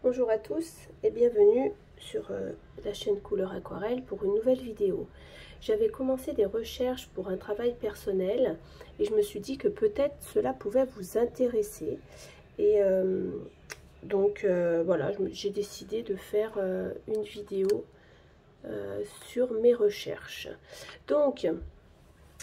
Bonjour à tous et bienvenue sur la chaîne Couleur Aquarelle pour une nouvelle vidéo. J'avais commencé des recherches pour un travail personnel et je me suis dit que peut-être cela pouvait vous intéresser. Et voilà, j'ai décidé de faire une vidéo sur mes recherches. Donc,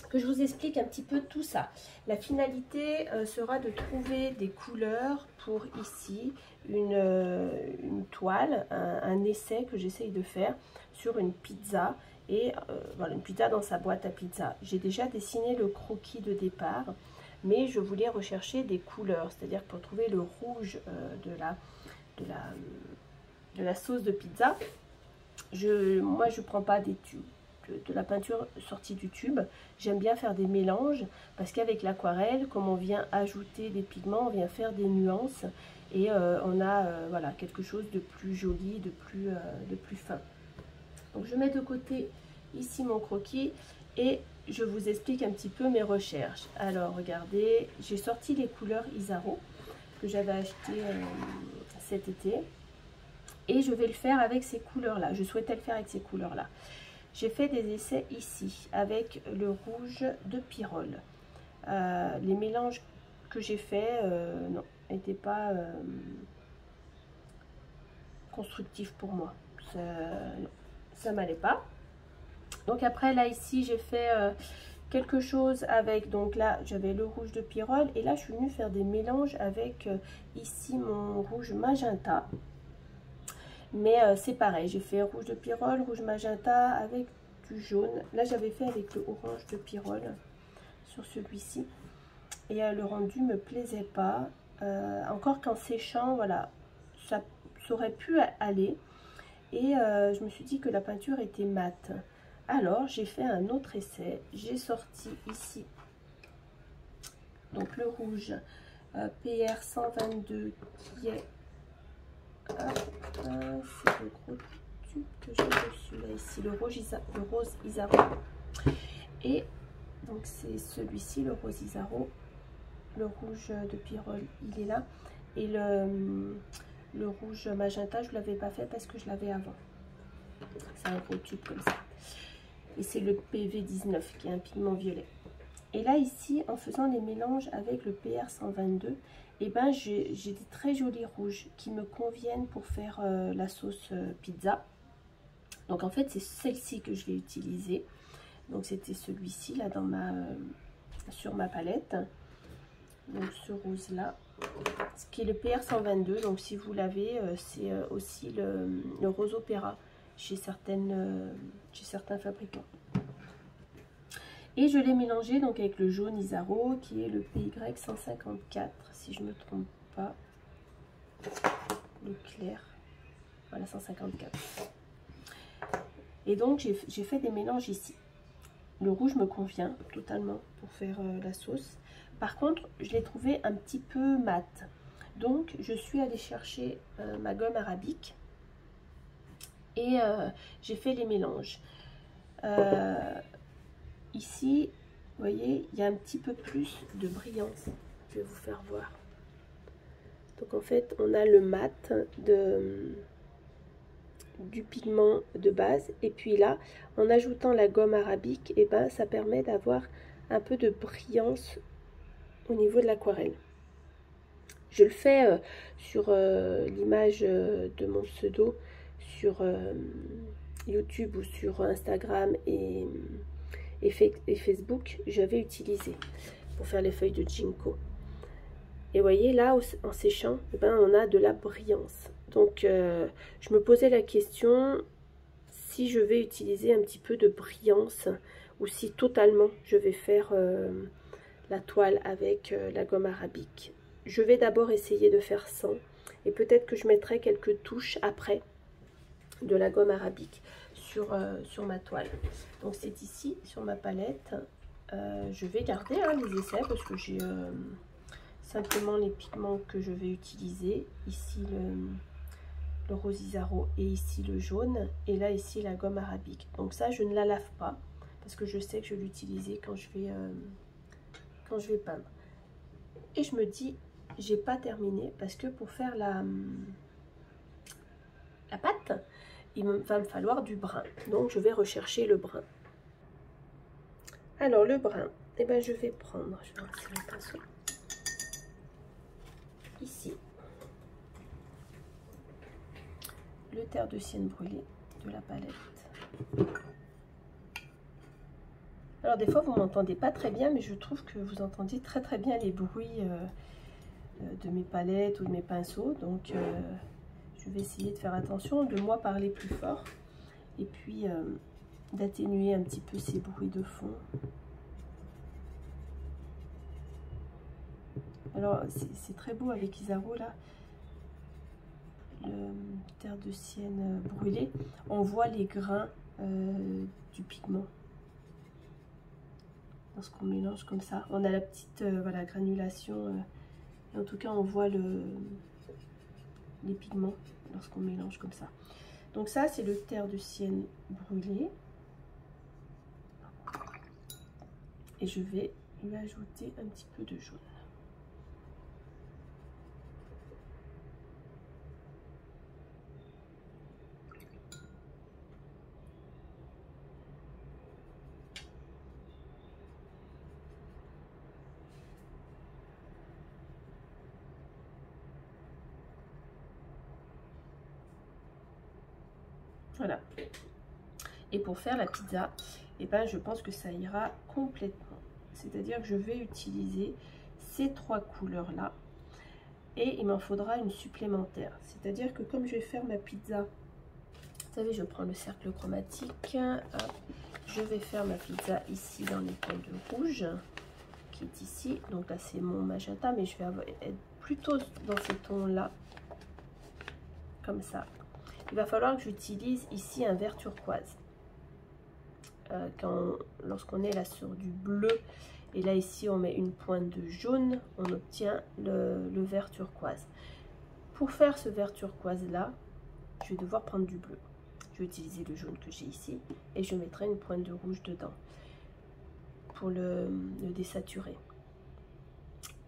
que je vous explique un petit peu tout ça. La finalité sera de trouver des couleurs pour ici une toile, un essai que j'essaye de faire sur une pizza. Et voilà, une pizza dans sa boîte à pizza. J'ai déjà dessiné le croquis de départ, mais je voulais rechercher des couleurs, c'est-à-dire pour trouver le rouge de la sauce de pizza. Moi, je ne prends pas des tubes. De la peinture sortie du tube. J'aime bien faire des mélanges parce qu'avec l'aquarelle, comme on vient ajouter des pigments, on vient faire des nuances et on a voilà, quelque chose de plus joli, de plus fin. Donc je mets de côté ici mon croquis et je vous explique un petit peu mes recherches. Alors regardez, j'ai sorti les couleurs Isaro que j'avais acheté cet été et je vais le faire avec ces couleurs là. Je souhaitais le faire avec ces couleurs là. J'ai fait des essais ici avec le rouge de Pyrrole. Les mélanges que j'ai fait n'étaient pas constructifs pour moi. Ça m'allait pas. Donc après là ici j'ai fait quelque chose avec, donc là j'avais le rouge de Pyrrole et là je suis venue faire des mélanges avec ici mon rouge magenta. Mais c'est pareil, j'ai fait rouge de Pyrrole, rouge magenta avec du jaune. Là, j'avais fait avec le orange de Pyrrole sur celui-ci. Et le rendu me plaisait pas. Encore qu'en séchant, voilà, ça aurait pu aller. Et je me suis dit que la peinture était mate. Alors, j'ai fait un autre essai. J'ai sorti ici, donc le rouge PR 122 qui est... c'est le gros tube que j'ai dessus là ici, le rose Isaro. Et donc c'est celui-ci, le rose Isaro. Le rouge de Pyrrole, il est là. Et le rouge magenta, je ne l'avais pas fait parce que je l'avais avant. C'est un gros tube comme ça. Et c'est le PV19 qui est un pigment violet. Et là ici, en faisant les mélanges avec le PR 122, et ben j'ai des très jolis rouges qui me conviennent pour faire la sauce pizza. Donc en fait c'est celle-ci que je vais utiliser. Donc c'était celui-ci là dans sur ma palette. Donc ce rose là, ce qui est le PR 122. Donc si vous l'avez, c'est aussi le rose opéra chez certains fabricants. Et je l'ai mélangé donc avec le jaune Isaro qui est le PY 154 si je ne me trompe pas. Le clair, voilà 154. Et donc j'ai fait des mélanges ici. Le rouge me convient totalement pour faire la sauce. Par contre, je l'ai trouvé un petit peu mat. Donc je suis allée chercher ma gomme arabique et j'ai fait les mélanges. Ici, vous voyez, il y a un petit peu plus de brillance. Je vais vous faire voir. Donc en fait, on a le mat du pigment de base. Et puis là, en ajoutant la gomme arabique, et ben, ça permet d'avoir un peu de brillance au niveau de l'aquarelle. Je le fais sur l'image de mon pseudo sur YouTube ou sur Instagram et Facebook, je vais utiliser pour faire les feuilles de ginkgo. Et vous voyez là, en séchant, eh ben, on a de la brillance. Donc je me posais la question si je vais utiliser un petit peu de brillance ou si totalement je vais faire la toile avec la gomme arabique. Je vais d'abord essayer de faire sans et peut-être que je mettrai quelques touches après de la gomme arabique sur ma toile. Donc c'est ici sur ma palette. Je vais garder les essais parce que j'ai simplement les pigments que je vais utiliser. Ici le rose Isaro et ici le jaune. Et là ici la gomme arabique. Donc ça je ne la lave pas parce que je sais que je vais l'utiliser quand je vais peindre. Et je me dis j'ai pas terminé parce que pour faire la pâte, il va me falloir du brun. Donc je vais rechercher le brun. Alors le brun, eh ben, je vais prendre, je vais rincer le pinceau, ici, le terre de sienne brûlée de la palette. Alors des fois vous m'entendez pas très bien, mais je trouve que vous entendez très bien les bruits de mes palettes ou de mes pinceaux. Donc je vais essayer de faire attention, de moi parler plus fort. Et puis d'atténuer un petit peu ces bruits de fond. Alors c'est très beau avec Isaro là. Le terre de sienne brûlée. On voit les grains du pigment. Lorsqu'on mélange comme ça, on a la petite voilà, granulation, et en tout cas on voit les pigments lorsqu'on mélange comme ça. Donc ça c'est le terre de sienne brûlé, et je vais lui ajouter un petit peu de jaune. Voilà. Et pour faire la pizza, eh ben, je pense que ça ira complètement. C'est-à-dire que je vais utiliser ces trois couleurs-là. Et il m'en faudra une supplémentaire. C'est-à-dire que comme je vais faire ma pizza, vous savez, je prends le cercle chromatique. Hop, je vais faire ma pizza ici dans les tons de rouge, qui est ici. Donc là, c'est mon magenta, mais je vais être plutôt dans ces tons-là. Comme ça. Il va falloir que j'utilise ici un vert turquoise. Lorsqu'on est là sur du bleu, et là ici on met une pointe de jaune, on obtient le vert turquoise. Pour faire ce vert turquoise là, je vais devoir prendre du bleu. Je vais utiliser le jaune que j'ai ici, et je mettrai une pointe de rouge dedans pour le désaturer.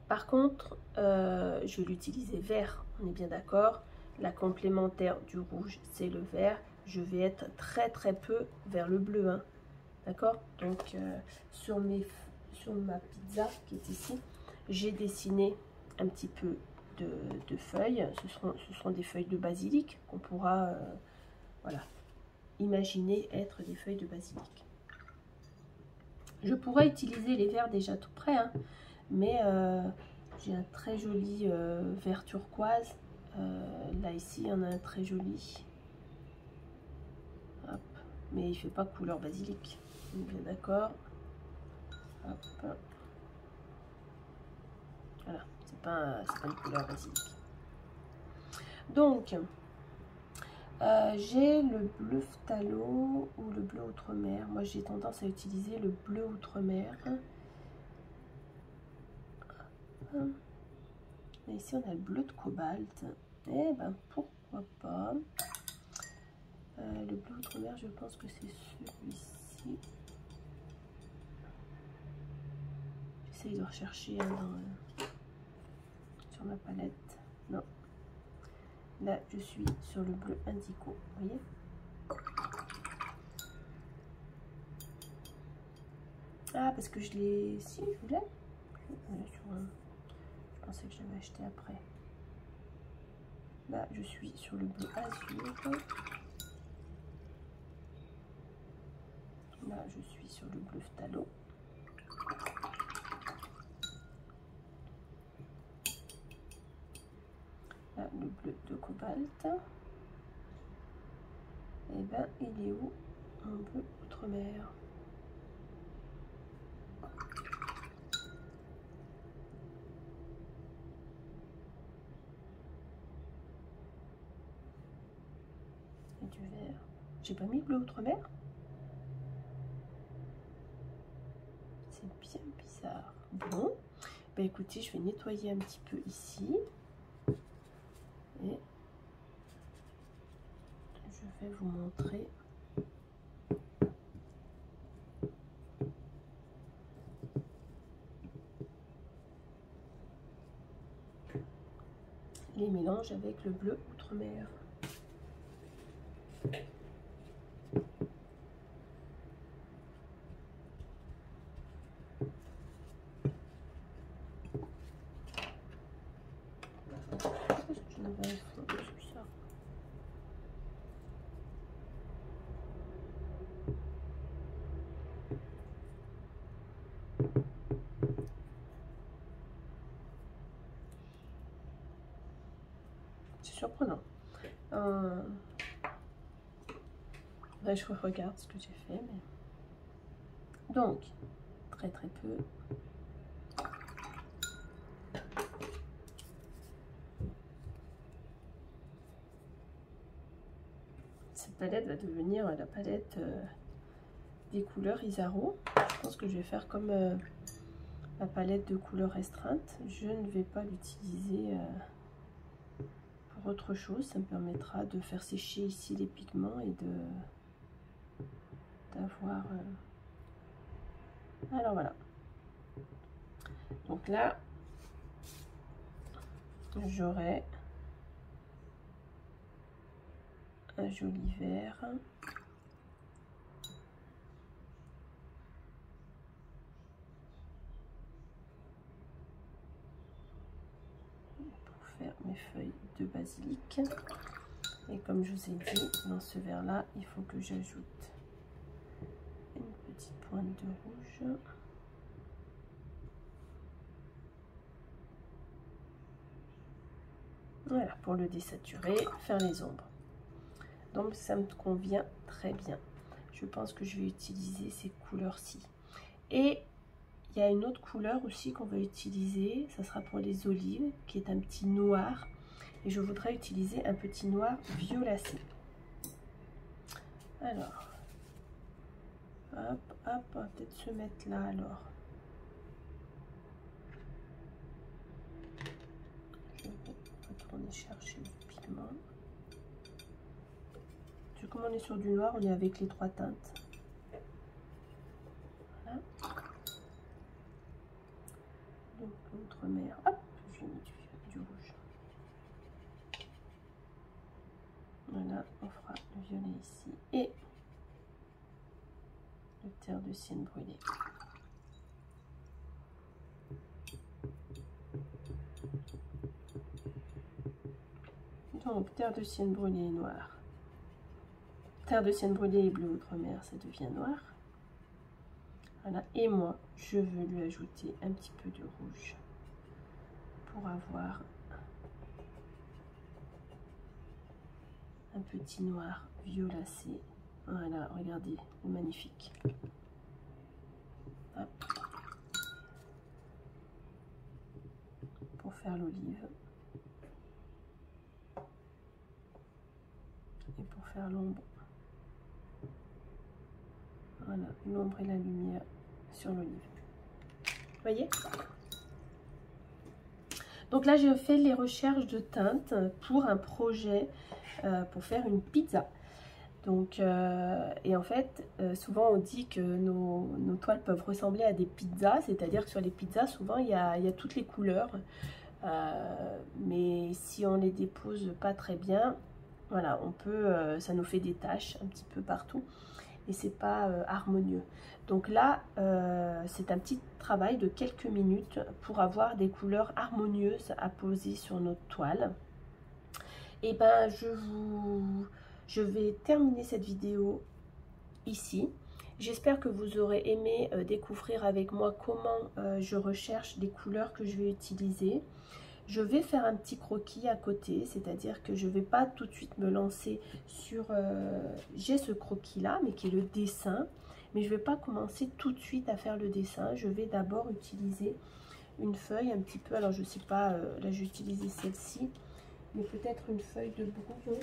Par contre, je vais l'utiliser vert, on est bien d'accord. La complémentaire du rouge, c'est le vert. Je vais être très peu vers le bleu, hein. D'accord? Donc, sur ma pizza qui est ici, j'ai dessiné un petit peu de feuilles. Ce seront des feuilles de basilic qu'on pourra voilà, imaginer être des feuilles de basilic. Je pourrais utiliser les verts déjà tout prêts, hein, mais j'ai un très joli vert turquoise. Là ici il y en a un très joli. Hop. Mais il fait pas couleur basilic, on est bien d'accord. Voilà, c'est pas une couleur basilic. Donc j'ai le bleu phthalo ou le bleu outre-mer. Moi j'ai tendance à utiliser le bleu outre-mer. Et ici on a le bleu de cobalt. Eh ben pourquoi pas. Le bleu outre-mer, je pense que c'est celui-ci. J'essaye de rechercher sur ma palette. Non. Là, je suis sur le bleu indigo. Vous voyez? Ah, parce que je l'ai... Si, je voulais. Je pensais que je l'avais acheté après. Là, je suis sur le bleu azur. Là, je suis sur le bleu phthalo. Là, le bleu de cobalt. Et ben, il est où mon bleu outre-mer? Et du vert. J'ai pas mis bleu outre-mer? C'est bien bizarre. Bon, bah écoutez, je vais nettoyer un petit peu ici. Et je vais vous montrer. Les mélanges avec le bleu outre-mer. C'est surprenant. Là, je regarde ce que j'ai fait. Mais... Donc, très peu. Cette palette va devenir la palette des couleurs Isaro. Je pense que je vais faire comme la palette de couleurs restreinte. Je ne vais pas l'utiliser pour autre chose. Ça me permettra de faire sécher ici les pigments et d'avoir... Alors voilà. Donc là, j'aurai un joli vert. Pour faire mes feuilles de basilic. Et comme je vous ai dit, dans ce vert là, il faut que j'ajoute une petite pointe de rouge. Voilà, pour le désaturer, faire les ombres. Donc ça me convient très bien. Je pense que je vais utiliser ces couleurs-ci. Et il y a une autre couleur aussi qu'on va utiliser, ça sera pour les olives, qui est un petit noir. Et je voudrais utiliser un petit noir violacé. Alors, hop, hop, on va peut-être se mettre là alors. Je vais retourner chercher le pigment. Comme on est sur du noir, on est avec les trois teintes. Voilà. Donc l'outre-mer, hop, j'ai mis du rouge. Voilà, on fera le violet ici et le terre de sienne brûlée. Donc terre de sienne brûlée noire. Terre de sienne brûlée et bleu outre-mer, ça devient noir. Voilà, et moi, je veux lui ajouter un petit peu de rouge pour avoir un petit noir violacé. Voilà, regardez, magnifique. Hop. Pour faire l'olive. Et pour faire l'ombre. Voilà, l'ombre et la lumière sur l'olive. Vous voyez? Donc là, j'ai fait les recherches de teintes pour un projet pour faire une pizza. Donc, et en fait, souvent on dit que nos toiles peuvent ressembler à des pizzas, c'est-à-dire que sur les pizzas, souvent il y a toutes les couleurs, mais si on les dépose pas très bien, voilà, on peut, ça nous fait des taches un petit peu partout et c'est pas harmonieux. Donc là, c'est un petit travail de quelques minutes pour avoir des couleurs harmonieuses à poser sur notre toile. Et ben je vais terminer cette vidéo ici. J'espère que vous aurez aimé découvrir avec moi comment je recherche les couleurs que je vais utiliser. Je vais faire un petit croquis à côté, c'est-à-dire que je ne vais pas tout de suite me lancer sur... j'ai ce croquis-là, mais qui est le dessin. Mais je ne vais pas commencer tout de suite à faire le dessin. Je vais d'abord utiliser une feuille un petit peu... Alors, je ne sais pas, là, j'ai utilisé celle-ci. Mais peut-être une feuille de brouillon.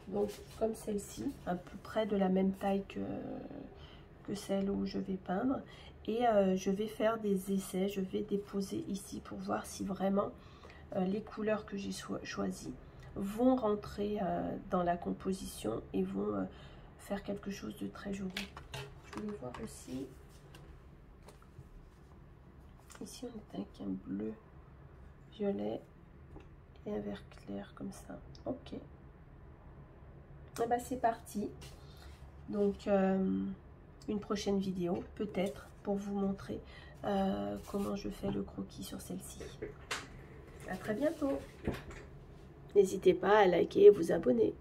Donc, comme celle-ci, à peu près de la même taille que celle où je vais peindre. Et je vais faire des essais, je vais déposer ici pour voir si vraiment les couleurs que j'ai choisies vont rentrer dans la composition et vont faire quelque chose de très joli. Je vais voir aussi, ici on est avec un bleu, violet et un vert clair comme ça. Ok. Et bah c'est parti. Donc une prochaine vidéo peut-être pour vous montrer comment je fais le croquis sur celle-ci. À très bientôt. N'hésitez pas à liker et vous abonner.